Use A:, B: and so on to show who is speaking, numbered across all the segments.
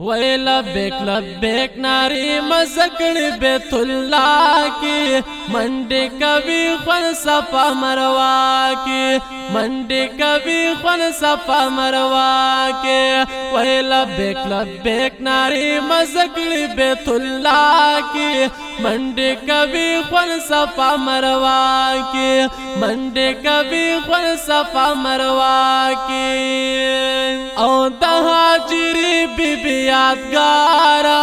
A: وی لبیک لبیک ناری مزکڑی بیت اللہ کی منڈی کبھی خون صفا مروا کی منڈی کبھی خون صفا مروا کی وی لبیک لبیک ناری مزکڑی بیت اللہ کی منڈی کبھی خون صفا مروا کی منڈی کبھی خون صفا مروا کی او دہاجری بی بی یادگارا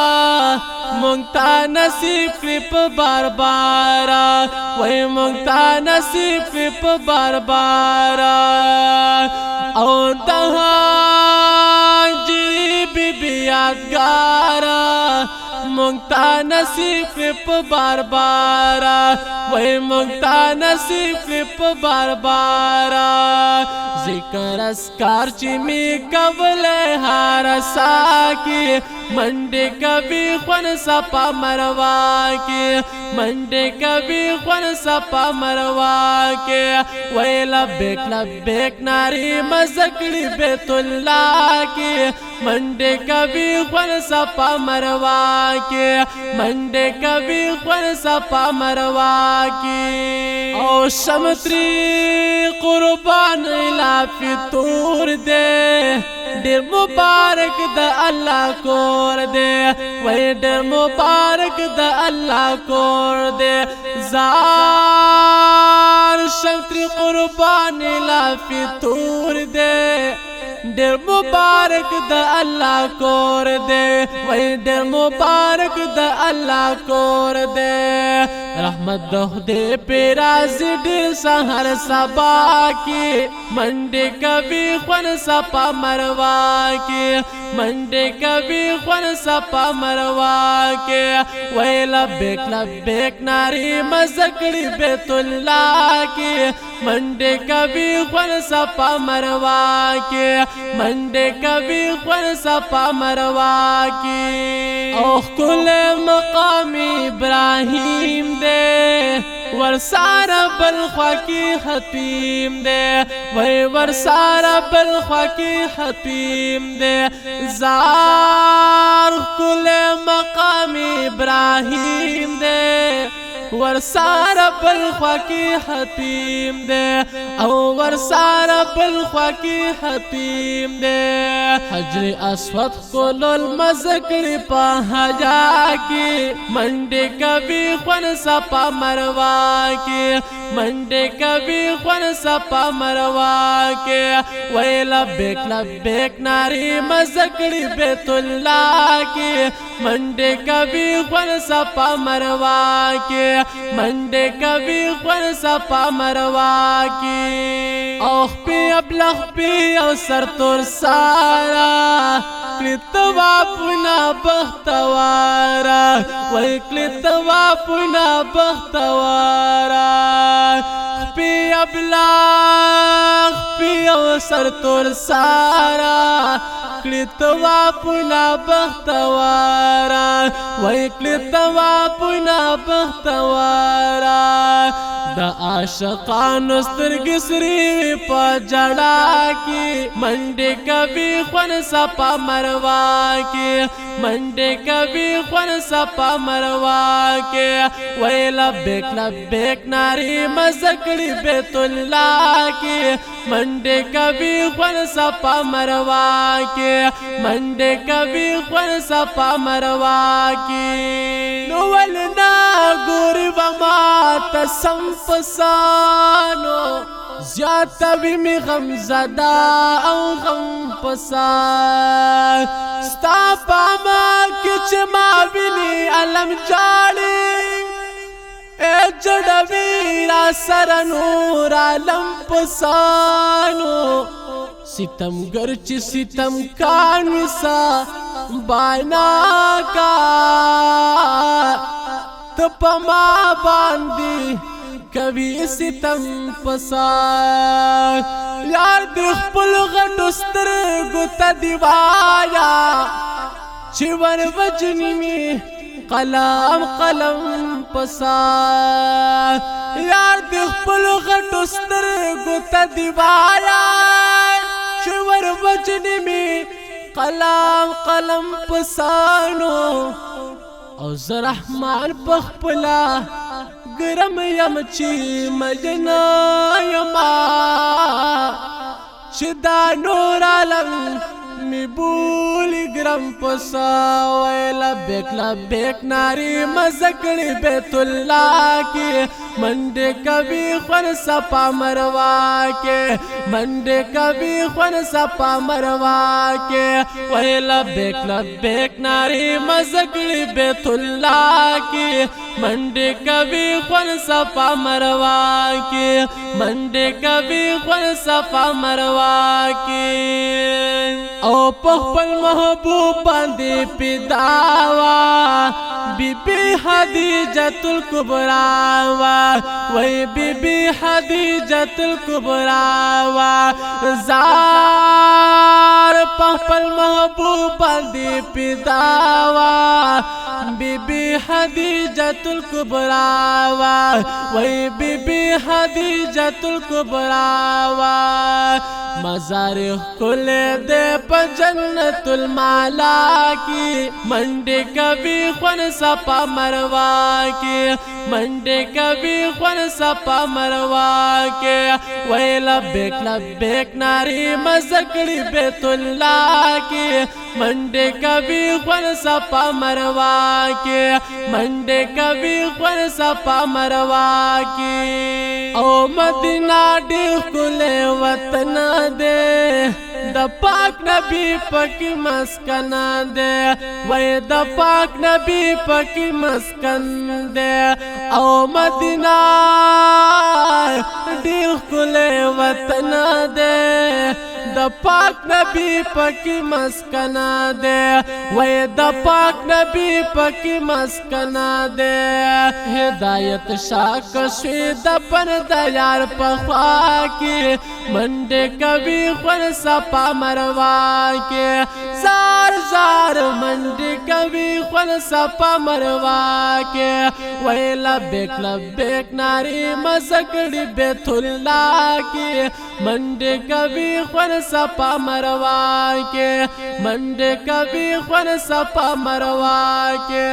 A: مونگتا نصیب کلپ بار بارا وی مونگتا نصیب کلپ بار بارا او دہا جری بی بی یادگارا مونگتا نصیب کلپ بار بارا وی مونگتا نصیب کلپ بار بارا ذکر اسکار چی می قبل حارسا کی منڈی کبھی خون صفا مروا کی منڈی کبھی خون صفا مروا کی وی لبیک لبیک ناری مزکڑی بیت اللہ کی منڈی کبھی خون صفا مروا کی منڈی کبھی خون صفا مروا کی او شمتری قربان الافی تور دے دیر مبارک دا اللہ کور دے وی دیر مبارک دا اللہ کور دے زار شمتری قربان الافی تور دے دیر مبارک دا اللہ کور دے وی دیر مبارک دا اللہ کور دے رحمت دہ دے پیراز دیر سہر سبا کی منڈی کبھی خون صفا مروا کی منڈی کبھی خون صفا مروا کی وی لبیک لبیک ناری مزکڑی بیت اللہ کی منڈی کبھی خون صفا مروا کی منڈی کبھی خون صفا مروا کی اوہ کل مقامی ابراہیم دے ورسارا بلخوا کی حتیم دے وی ورسارا بلخوا کی حتیم دے زار کل مقامی ابراہیم دے ورسارا بلخوا کی حتیم دے او ورسارا بلخوا کی حتیم دے حجر اسود کلول مزکڑی پا حجا کی منڈی کبھی خون صفا مروا کی منڈی کبھی خون صفا مروا کی وی لبیک لبیک ناری مزکڑی بیت اللہ کی منڈی کبھی خون صفا مروا کی منڈی کبھی خون صفا مروا کی اوخ پی ابلغ پی او سر تور سارا کلتوا پنا بختوارا وی کلتوا پنا بختوارا پی ابلغ پی او سر تور سارا کلتوا پنا بختوارا وی کلتوا پنا بختوارا دا عاشقانو سترگی سری پا جڑا کی منڈی کبھی خون صفا مروا کی منڈی کبھی خون صفا مروا کی وی لبیک لبیک ناری مزکڑی بیت اللہ کی منڈی کبھی خون صفا مروا کی منڈی کبھی خون صفا مروا کی نولنا گوری وما تسنفسانو زیادہ بھی می غم زدہ او غم پسان ستا پاما کچھ ما بینی علم جاڑی اے جڑوی را سر نور علم پسانو ستم گرچ ستم کانوی سا بانا کا تپا ما باندی کبھی ستم پسان یار دیخ پل غٹو سترگو تا دیوایا چیور وجنی میں قلم قلم پسان یار دیخ پل غٹو سترگو تا دیوایا چیور وجنی میں قلم قلم پسانو او زرحمان پخپلا گرم یم چی مجنا یما چی دا نور عالم می بولی گرم پسا ویلا بیک ناری مزکڑی بیت اللہ کی منڈے کبھی خون سپا مروا کے منڈے کبھی خون سپا مروا کے ویلا بیک ناری مزکڑی بیت اللہ کی منڈے کبھی خون سپا مروا کے منڈے کبھی خون سپا مروا کے او پخپل محبوب باندې پیداوا بی بی خدیجۃ الکبریٰ وا وی بی بی خدیجۃ الکبریٰ وا زار پخپل محبوب باندې پیداوا بی بی خدیجۃ الکبریٰ وا وی بی بی خدیجۃ الکبریٰ وا مزار کل دے پا جنت المالا کی منڈے کبھی خون سپا مروا کے منڈے کبھی خون سپا مروا کے ویلا بیک ناری مزکڑی بیت اللہ کی منڈے کبھی خون سپا مروا کے منڈے کبھی خون سپا مروا کے او مدینہ ډېر ښکلی وطن دے دا پاک نبی پاکی مسکن دے وی دا پاک نبی پاکی مسکن دے او مدینہ ډېر ښکلی وطن دے دا پاک نبی پاکی مسکن دے وی دا پاک نبی پاکی مسکن دے ہدایت شاک شوی دا پرد یار پخوا کی منڈے کبھی خون سپا مروا کے زار منڈے کبھی خون سپا مروا کے ویلا بیک ناری مزکڑی بیت اللہ کی منڈے کبھی خون سپا مروا کے منڈے کبھی خون سپا مروا کے